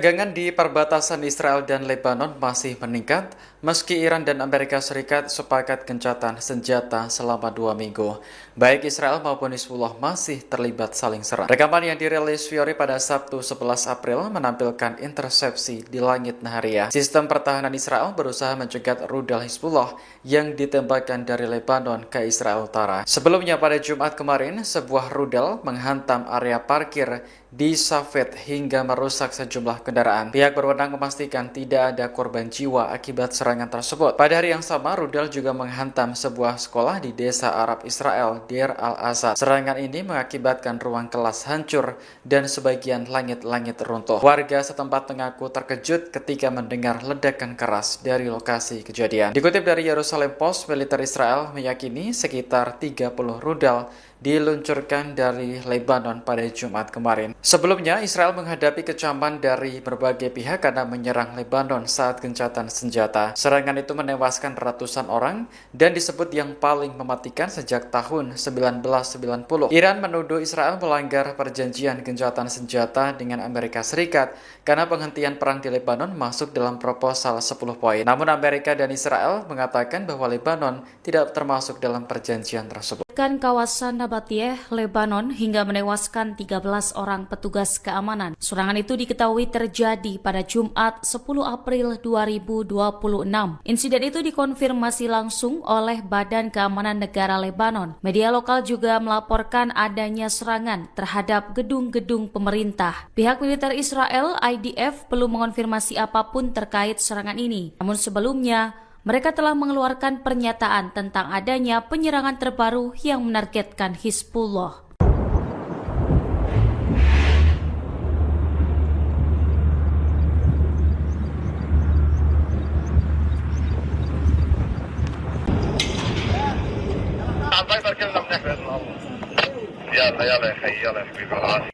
Tegangan di perbatasan Israel dan Lebanon masih meningkat meski Iran dan Amerika Serikat sepakat gencatan senjata selama 2 minggu. Baik Israel maupun Hizbullah masih terlibat saling serang. Rekaman yang dirilis Fiori pada Sabtu 11 April menampilkan intersepsi di langit Nahariya. Sistem pertahanan Israel berusaha mencegat rudal Hizbullah yang ditembakkan dari Lebanon ke Israel Utara. Sebelumnya pada Jumat kemarin, sebuah rudal menghantam area parkir di Safed hingga merusak sejumlah kendaraan. Pihak berwenang memastikan tidak ada korban jiwa akibat serangan tersebut. Pada hari yang sama, rudal juga menghantam sebuah sekolah di desa Arab Israel, Deir al-Asad. Serangan ini mengakibatkan ruang kelas hancur dan sebagian langit-langit runtuh. Warga setempat mengaku terkejut ketika mendengar ledakan keras dari lokasi kejadian. Dikutip dari Yerusalem Post, militer Israel meyakini sekitar 30 rudal diluncurkan dari Lebanon pada Jumat kemarin. Sebelumnya, Israel menghadapi kecaman dari berbagai pihak karena menyerang Lebanon saat gencatan senjata. Serangan itu menewaskan ratusan orang dan disebut yang paling mematikan sejak tahun 1990. Iran menuduh Israel melanggar perjanjian gencatan senjata dengan Amerika Serikat karena penghentian perang di Lebanon masuk dalam proposal 10 poin. Namun Amerika dan Israel mengatakan bahwa Lebanon tidak termasuk dalam perjanjian tersebut. Kawasan Nabatiyeh, Lebanon hingga menewaskan 13 orang petugas keamanan. Serangan itu diketahui terjadi pada Jumat 10 April 2026. Insiden itu dikonfirmasi langsung oleh Badan Keamanan Negara Lebanon. Media lokal juga melaporkan adanya serangan terhadap gedung-gedung pemerintah. Pihak militer Israel, IDF, belum mengonfirmasi apapun terkait serangan ini. Namun sebelumnya, mereka telah mengeluarkan pernyataan tentang adanya penyerangan terbaru yang menargetkan Hizbullah. يلا يلا يا خي يلا يا حبيبي خلاص